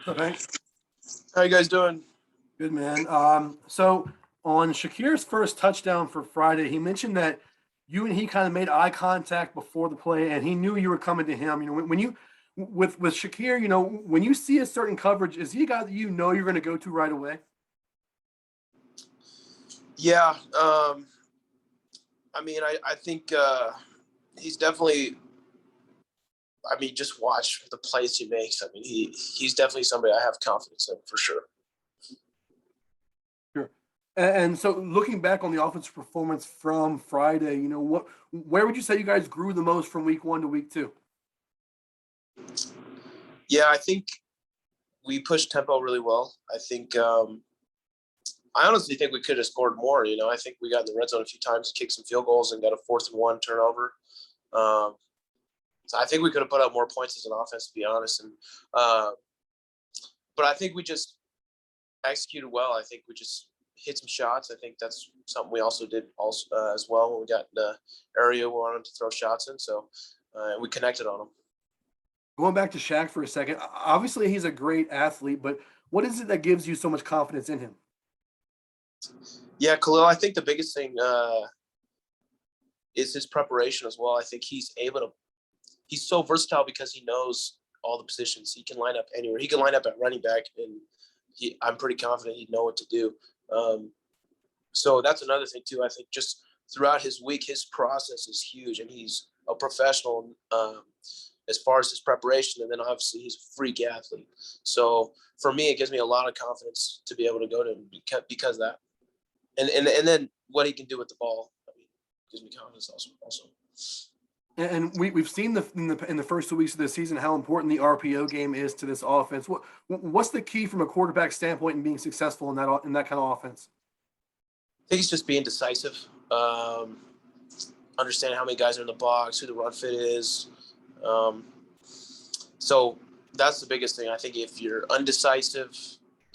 What's up, Hank? How you guys doing? Good, man. So on Shakir's first touchdown for Friday, he mentioned that you and he kind of made eye contact before the play, and he knew you were coming to him. When you with Shakir, when you see a certain coverage, is he a guy that you're going to go to right away? Yeah, I think he's definitely. I mean, just watch the plays he makes. I mean, he's definitely somebody I have confidence in for sure. Sure. And so, looking back on the offensive performance from Friday, where would you say you guys grew the most from week one to week two? Yeah, I think we pushed tempo really well. I honestly think we could have scored more. I think we got in the red zone a few times, kicked some field goals, and got a 4th-and-1 turnover. Um, so I think we could have put up more points as an offense, to be honest. But I think we just executed well. I think we just hit some shots. I think that's something we also did as well when we got in the area we wanted to throw shots in. So we connected on them. Going back to Shaq for a second, obviously he's a great athlete, but what is it that gives you so much confidence in him? Yeah, Khalil, I think the biggest thing is his preparation as well. I think he's so versatile because he knows all the positions. He can line up anywhere. He can line up at running back, and I'm pretty confident he'd know what to do. So that's another thing too. I think just throughout his week, his process is huge, and he's a professional as far as his preparation. And then obviously he's a freak athlete. So for me, it gives me a lot of confidence to be able to go to him because of that. And then what he can do with the ball, I mean, gives me confidence also. And we've seen in the first 2 weeks of the season how important the RPO game is to this offense. What's the key from a quarterback standpoint in being successful in that kind of offense? I think it's just being decisive, understanding how many guys are in the box, who the run fit is. So that's the biggest thing. I think if you're undecisive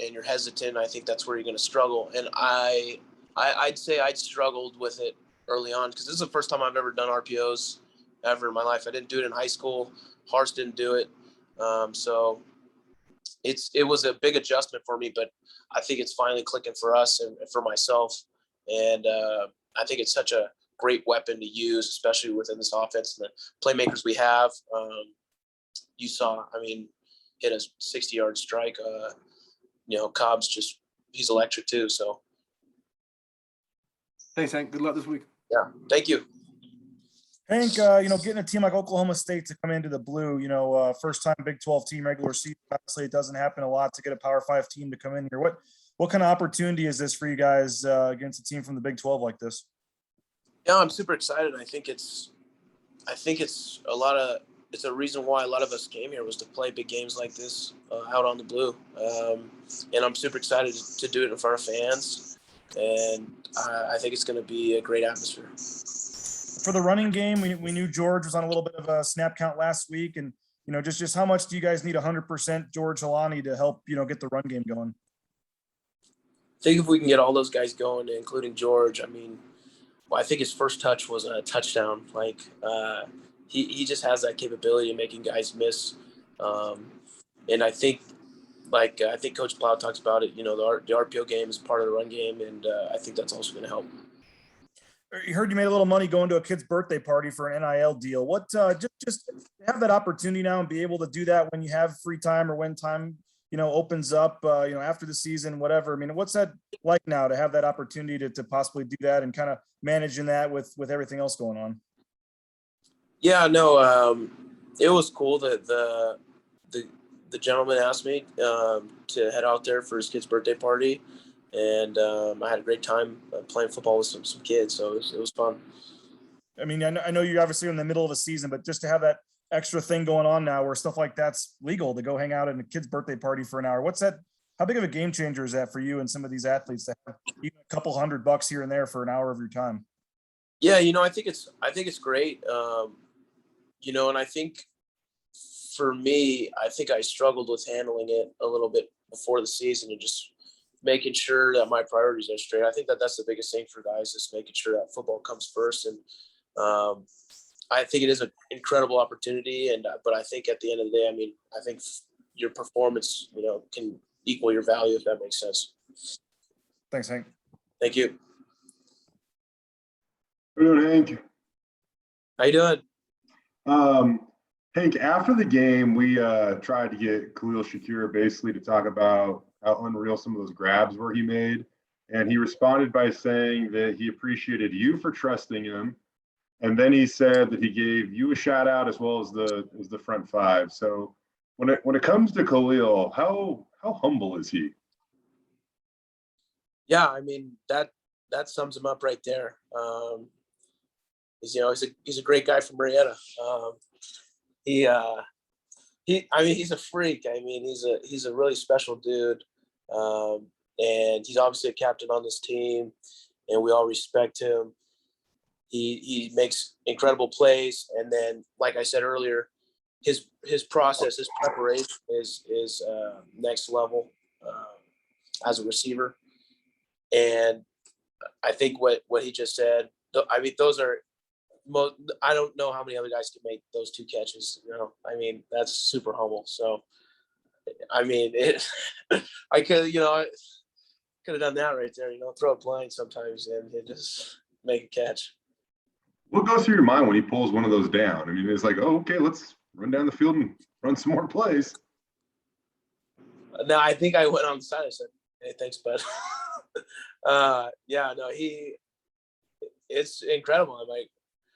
and you're hesitant, I think that's where you're going to struggle. And I'd say I'd struggled with it early on because this is the first time I've ever done RPOs ever in my life. I didn't do it in high school. Hars didn't do it. So it was a big adjustment for me, but I think it's finally clicking for us and for myself. And I think it's such a great weapon to use, especially within this offense and the playmakers we have. You saw, I mean, hit a 60-yard strike. Cobb's he's electric too. So. Thanks, Hank. Good luck this week. Yeah, thank you. Hank, getting a team like Oklahoma State to come into the blue, first time Big 12 team regular season. Obviously, it doesn't happen a lot to get a Power 5 team to come in here. What kind of opportunity is this for you guys against a team from the Big 12 like this? Yeah, I'm super excited. I think it's a reason why a lot of us came here was to play big games like this out on the blue. And I'm super excited to do it in front of fans. And I think it's going to be a great atmosphere. For the running game, we knew George was on a little bit of a snap count last week. And, just how much do you guys need 100% George Halani to help, get the run game going? I think if we can get all those guys going, including George, I think his first touch was a touchdown. He just has that capability of making guys miss. And I think Coach Plow talks about it, the RPO game is part of the run game, and I think that's also going to help. You heard you made a little money going to a kid's birthday party for an NIL deal. What just have that opportunity now and be able to do that when you have free time or when time, opens up, after the season, whatever. What's that like now to have that opportunity to possibly do that and kind of managing that with everything else going on? Yeah, no, it was cool that the gentleman asked me to head out there for his kid's birthday party. And I had a great time playing football with some kids, so it was fun. I know you're obviously in the middle of a season, but just to have that extra thing going on now where stuff like that's legal to go hang out at a kid's birthday party for an hour, how big of a game changer is that for you and some of these athletes to have even a couple $100 here and there for an hour of your time? Yeah, I think it's great. And I think for me, I think I struggled with handling it a little bit before the season and just making sure that my priorities are straight. I think that's the biggest thing for guys is making sure that football comes first. And I think it is an incredible opportunity. But I think at the end of the day, I think your performance, can equal your value, if that makes sense. Thanks, Hank. Thank you. Good doing, Hank. How you doing? Hank, after the game, we tried to get Khalil Shakir basically to talk about how unreal some of those grabs were he made. And he responded by saying that he appreciated you for trusting him. And then he said that he gave you a shout out as well as the front five. So when it comes to Khalil, how humble is he? Yeah, I mean, that sums him up right there. He's a great guy from Marietta. He's a freak. I mean, he's a really special dude. And he's obviously a captain on this team, and we all respect him. He makes incredible plays, and then, like I said earlier, his process, his preparation is next level as a receiver. And I think what he just said, I mean, those are I don't know how many other guys can make those two catches. I mean, that's super humble. So, I mean, I could have done that right there. Throw it blind sometimes and just make a catch. What goes through your mind when he pulls one of those down? I mean, it's like, oh, okay, let's run down the field and run some more plays. No, I think I went on the side. I said, "Hey, thanks, bud." It's incredible. I'm like,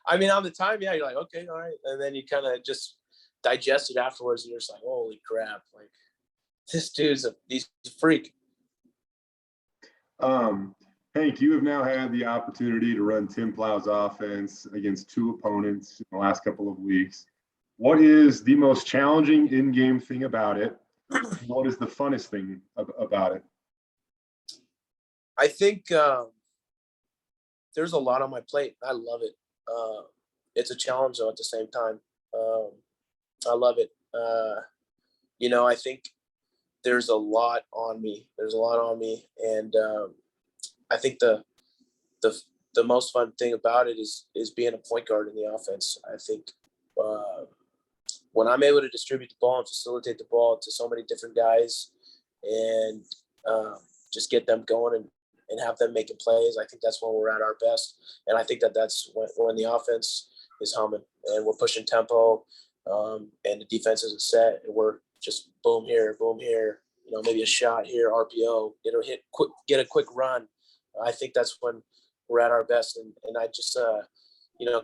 I mean, on the time, yeah, you're like, okay, all right. And then you kind of just digest it afterwards. And you're just like, holy crap. Like, this dude's he's a freak. Hank, you have now had the opportunity to run Tim Plow's offense against two opponents in the last couple of weeks. What is the most challenging in-game thing about it? What is the funnest thing about it? I think there's a lot on my plate. I love it. It's a challenge, though, at the same time. I love it. I think there's a lot on me. And I think the most fun thing about it is being a point guard in the offense. I think when I'm able to distribute the ball and facilitate the ball to so many different guys and just get them going and have them making plays, I think that's when we're at our best. And I think that's when the offense is humming and we're pushing tempo and the defense isn't set and we're just boom here, maybe a shot here, RPO, get a quick run. I think that's when we're at our best. And I just,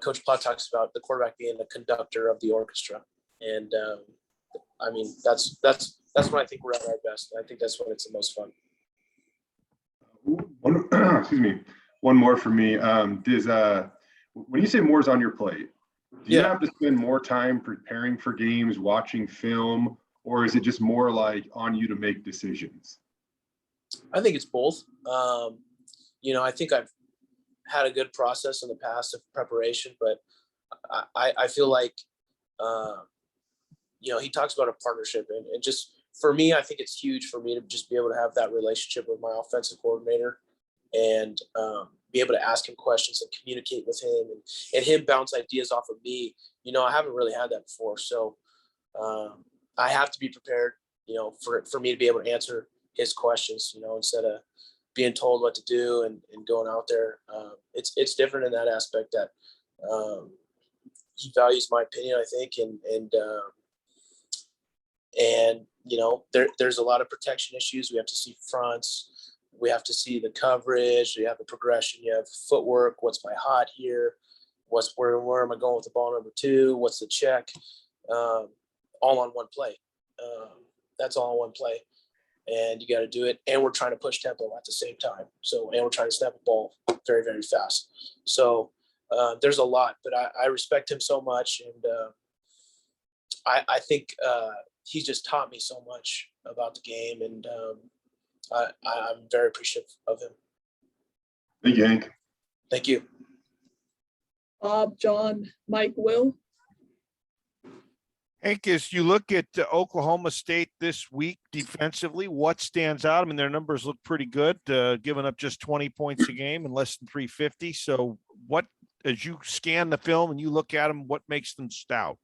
Coach Plow talks about the quarterback being the conductor of the orchestra. And I mean, that's when I think we're at our best. I think that's when it's the most fun. Excuse me. One more for me. When you say more is on your plate, do you have to spend more time preparing for games, watching film, or is it just more like on you to make decisions? I think it's both. I think I've had a good process in the past of preparation, but I feel like, he talks about a partnership and just for me, I think it's huge for me to just be able to have that relationship with my offensive coordinator and be able to ask him questions and communicate with him and him bounce ideas off of me. I haven't really had that before. So I have to be prepared, for me to be able to answer his questions, instead of being told what to do and going out there. It's different in that aspect that he values my opinion, I think. There's a lot of protection issues. We have to see fronts. We have to see the coverage. You have the progression. You have footwork. What's my hot here? Where am I going with the ball number 2? What's the check? All on one play. That's all on one play. And you got to do it. And we're trying to push tempo at the same time. And we're trying to snap the ball very, very fast. So there's a lot, but I respect him so much. And I think he's just taught me so much about the game. And I'm very appreciative of him. Thank you, Hank. Thank you. Bob, John, Mike, Will. Hank, as you look at Oklahoma State this week defensively, what stands out? I mean, their numbers look pretty good, giving up just 20 points a game and less than 350. So as you scan the film and you look at them, what makes them stout?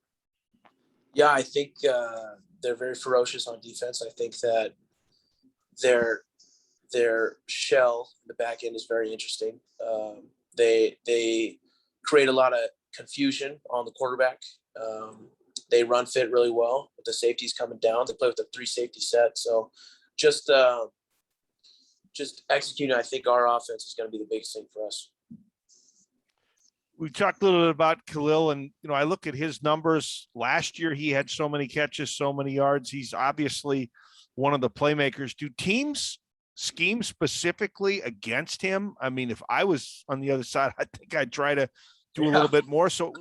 Yeah, I think they're very ferocious on defense. I think that their shell in the back end is very interesting. They create a lot of confusion on the quarterback. They run fit really well with the safeties coming down. They play with a 3 safety set. So just executing, I think our offense is going to be the biggest thing for us. We talked a little bit about Khalil, and I look at his numbers. Last year, he had so many catches, so many yards. He's obviously one of the playmakers. Do teams scheme specifically against him? I mean, if I was on the other side, I think I'd try to do a little bit more. So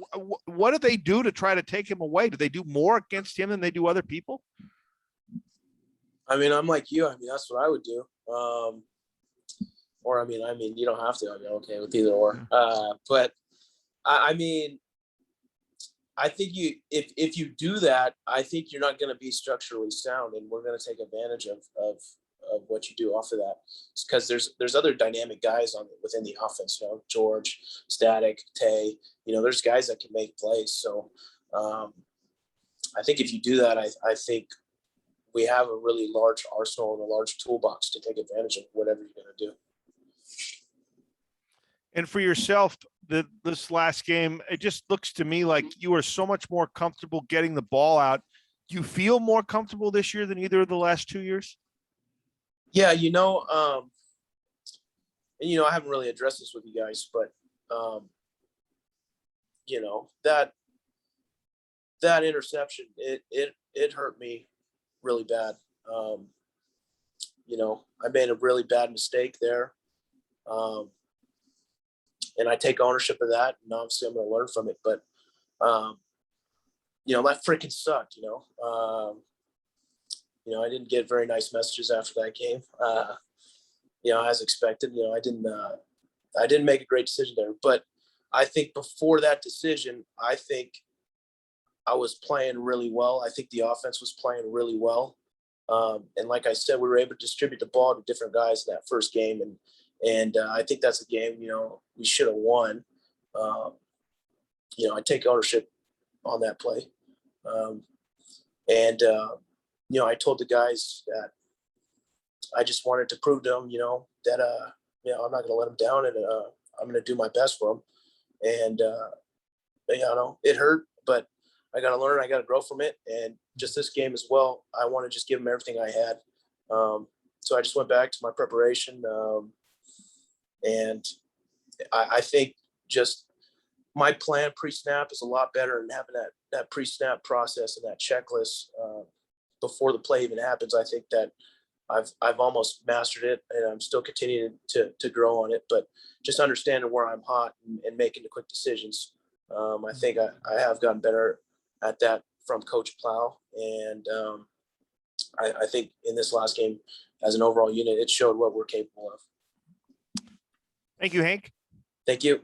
what do they do to try to take him away? Do they do more against him than they do other people? I mean, I'm like you. I mean, that's what I would do. Or I mean, you don't have to. I'm okay with either or. But I mean, I think if you do that, I think you're not going to be structurally sound, and we're going to take advantage of what you do off of that. It's because there's other dynamic guys within the offense. George, Static, Tay. There's guys that can make plays. So I think if you do that, I think we have a really large arsenal and a large toolbox to take advantage of whatever you're going to do. And for yourself, this last game, it just looks to me like you are so much more comfortable getting the ball out. Do you feel more comfortable this year than either of the last 2 years? Yeah, and I haven't really addressed this with you guys, but that interception, it hurt me really bad. I made a really bad mistake there. And I take ownership of that, and obviously I'm going to learn from it. But, that freaking sucked, I didn't get very nice messages after that game. As expected, I didn't make a great decision there. But I think before that decision, I think I was playing really well. I think the offense was playing really well. And like I said, we were able to distribute the ball to different guys in that first game. And I think that's a game, we should have won. I take ownership on that play. I told the guys that I just wanted to prove to them, that, I'm not going to let them down, and I'm going to do my best for them. And, it hurt, but I got to learn. I got to grow from it. And just this game as well, I want to just give them everything I had. So I just went back to my preparation. And I think just my plan pre-snap is a lot better, and having that pre-snap process and that checklist before the play even happens. I think that I've almost mastered it, and I'm still continuing to grow on it. But just understanding where I'm hot and making the quick decisions. I think I have gotten better at that from Coach Plow, and I think in this last game, as an overall unit, it showed what we're capable of. Thank you, Hank. Thank you.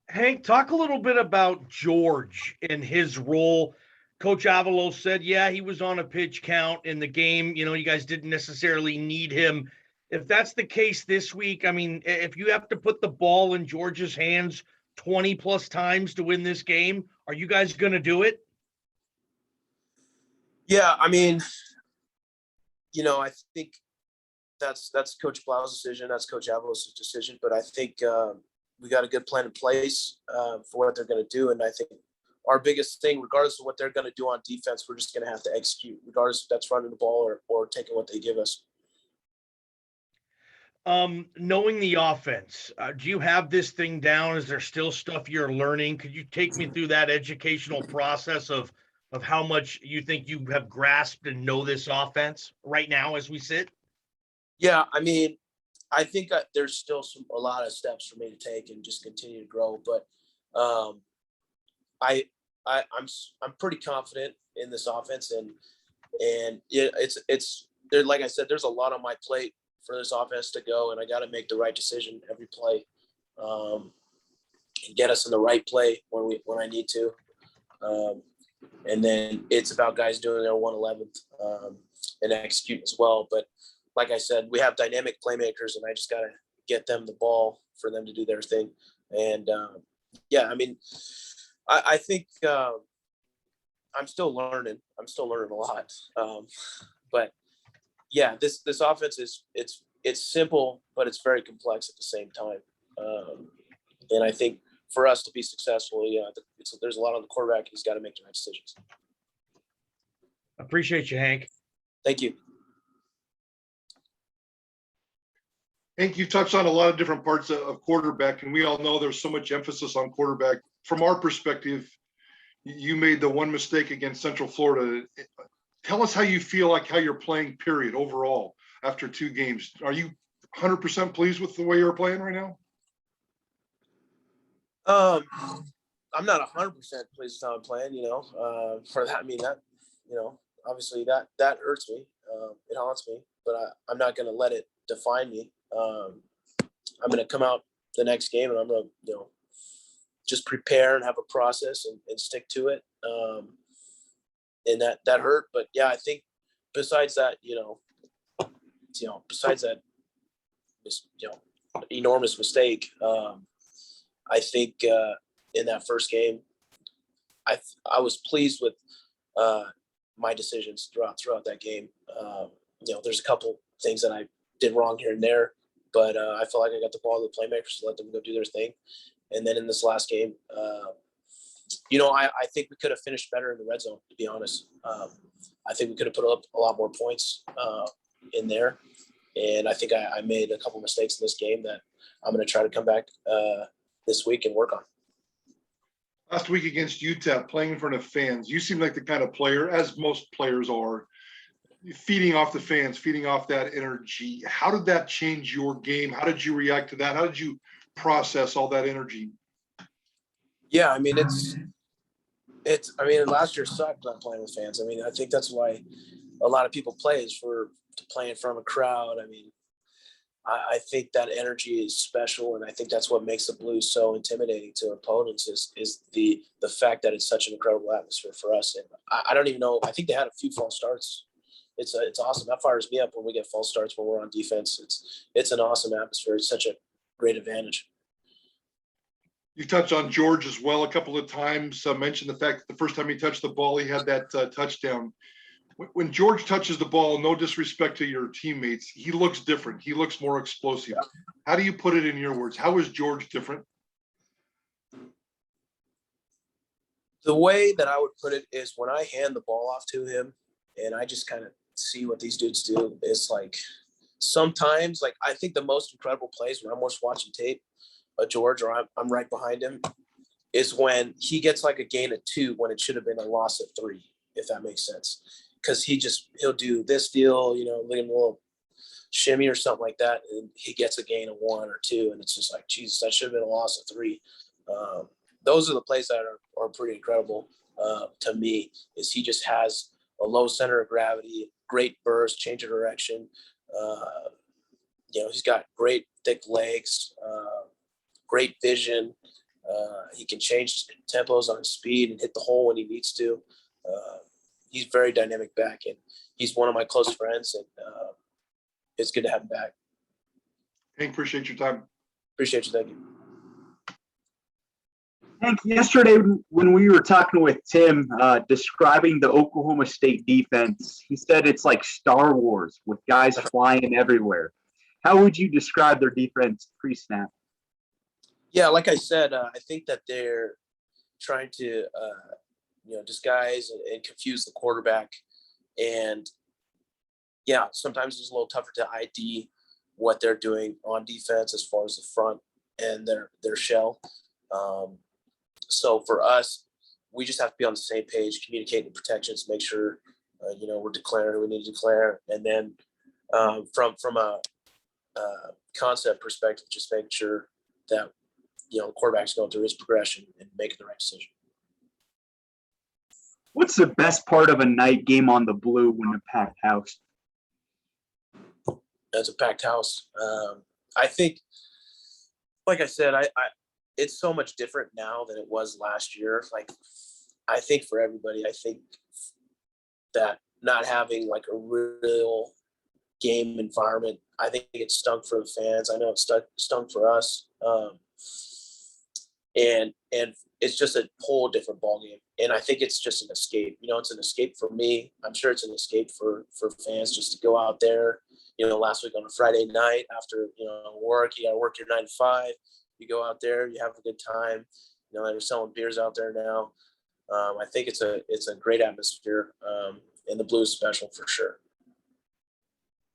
Hank, talk a little bit about George and his role. Coach Avalos said, yeah, he was on a pitch count in the game. You guys didn't necessarily need him. If that's the case this week, I mean, if you have to put the ball in George's hands 20 plus times to win this game, are you guys going to do it? Yeah, I mean, I think that's Coach Plow's decision. That's Coach Avalos' decision. But I think we got a good plan in place for what they're going to do. And I think our biggest thing, regardless of what they're going to do on defense, we're just going to have to execute, regardless if that's running the ball or taking what they give us. Knowing the offense, do you have this thing down? Is there still stuff you're learning? Could you take me through that educational process of how much you think you have grasped and know this offense right now as we sit? Yeah, I mean, I think there's still a lot of steps for me to take and just continue to grow. But I'm pretty confident in this offense, and it's there. Like I said, there's a lot on my plate for this offense to go, and I got to make the right decision every play, and get us in the right play when I need to. And then it's about guys doing their 111th and execute as well. But like I said, we have dynamic playmakers, and I just got to get them the ball for them to do their thing. And I mean, I think I'm still learning. I'm still learning a lot. But yeah, this offense it's simple, but it's very complex at the same time. And I think for us to be successful, there's a lot on the quarterback. He's got to make the right decisions. Appreciate you, Hank. Thank you. Hank, you touched on a lot of different parts of quarterback, and we all know there's so much emphasis on quarterback. From our perspective, you made the one mistake against Central Florida. Tell us how you feel like how you're playing, period, overall, after 2 games. Are you 100% pleased with the way you're playing right now? I'm not 100% pleased with how I'm playing, for that. I mean, that, obviously that hurts me. It haunts me, but I'm not going to let it define me. I'm going to come out the next game and I'm going to, just prepare and have a process and stick to it. And that hurt, but yeah, I think besides that, besides that, enormous mistake, I think in that first game, I was pleased with my decisions throughout that game. There's a couple things that I did wrong here and there, but I felt like I got the ball to the playmakers to let them go do their thing. And then in this last game, I think we could have finished better in the red zone, to be honest. I think we could have put up a lot more points in there. And I think I made a couple mistakes in this game that I'm going to try to come back this week and work on. Last week against UTEP, playing in front of fans, you seem like the kind of player, as most players are, feeding off the fans, feeding off that energy. How did that change your game? How did you react to that? How did you process all that energy? Yeah, I mean, last year sucked not playing with fans. I mean, I think that's why a lot of people play is to play in front of a crowd. I mean, I think that energy is special, and I think that's what makes the Blues so intimidating to opponents is the fact that it's such an incredible atmosphere for us. And I don't even know. I think they had a few false starts. It's awesome. That fires me up when we get false starts when we're on defense. It's an awesome atmosphere. It's such a great advantage. You touched on George as well a couple of times. Mentioned the fact that the first time he touched the ball, he had that touchdown. When George touches the ball, no disrespect to your teammates, he looks different. He looks more explosive. How do you put it in your words? How is George different? The way that I would put it is when I hand the ball off to him and I just kind of see what these dudes do, is like sometimes, like, I think the most incredible plays when I'm just watching tape of George or I'm right behind him is when he gets like a gain of 2 when it should have been a loss of 3, if that makes sense. Because he'll do this deal, look at a little shimmy or something like that, and he gets a gain of 1 or 2, and it's just like, Jesus, that should have been a loss of 3. Those are the plays that are pretty incredible to me. Is he just has a low center of gravity, great burst, change of direction. He's got great thick legs, great vision. He can change tempos on his speed and hit the hole when he needs to. He's very dynamic back, and he's one of my close friends, and it's good to have him back. Hank, appreciate your time. Appreciate you. Thank you. Hank, yesterday when we were talking with Tim, describing the Oklahoma State defense, he said it's like Star Wars with guys flying everywhere. How would you describe their defense pre-snap? Yeah, like I said, I think that they're trying to disguise and confuse the quarterback. And yeah, sometimes it's a little tougher to ID what they're doing on defense as far as the front and their shell. So for us, we just have to be on the same page, communicating protections, make sure, we're declaring who we need to declare. And then from a concept perspective, just make sure that, the quarterback's going through his progression and making the right decision. What's the best part of a night game on the Blue when a packed house? It's a packed house. I think, like I said, I it's so much different now than it was last year. Like, I think for everybody, I think that not having like a real game environment, I think it stunk for the fans. I know it stunk for us. And it's just a whole different ballgame. And I think it's just an escape. It's an escape for me. I'm sure it's an escape for fans just to go out there. Last week on a Friday night after, work, you got to work your 9 to 5. You go out there, you have a good time. They're selling beers out there now. I think it's a great atmosphere, and the Blues special for sure.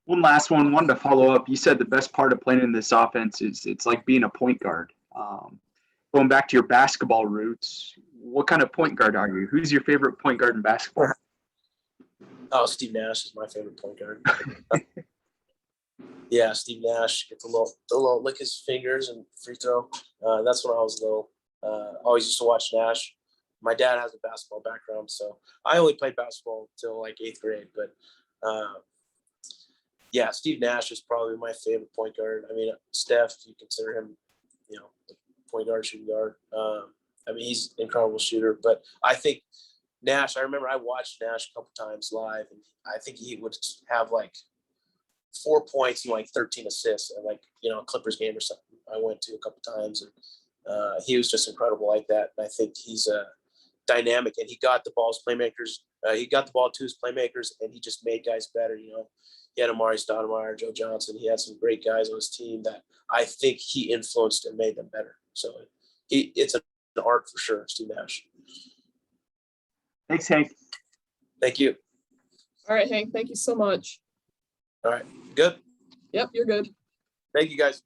One last one, wanted to follow up. You said the best part of playing in this offense is it's like being a point guard. Going back to your basketball roots, what kind of point guard are you? Who's your favorite point guard in basketball? Oh, Steve Nash is my favorite point guard. Yeah, Steve Nash gets a little lick his fingers and free throw. That's when I was little. Always used to watch Nash. My dad has a basketball background, so I only played basketball until like 8th grade. But yeah, Steve Nash is probably my favorite point guard. I mean, Steph, if you consider him, point guard, shooting guard. He's an incredible shooter. But I think Nash, I remember I watched Nash a couple times live, and I think he would have like 4 points and like 13 assists at like, a Clippers game or something I went to a couple times. And he was just incredible like that. And I think he's dynamic, and he got the ball to his playmakers, and he just made guys better. He had Amari Stoudemire, Joe Johnson. He had some great guys on his team that I think he influenced and made them better. So it's an art for sure, Steve Nash. Thanks, Hank. Thank you. All right, Hank, thank you so much. All right. Good. Yep, you're good. Thank you, guys.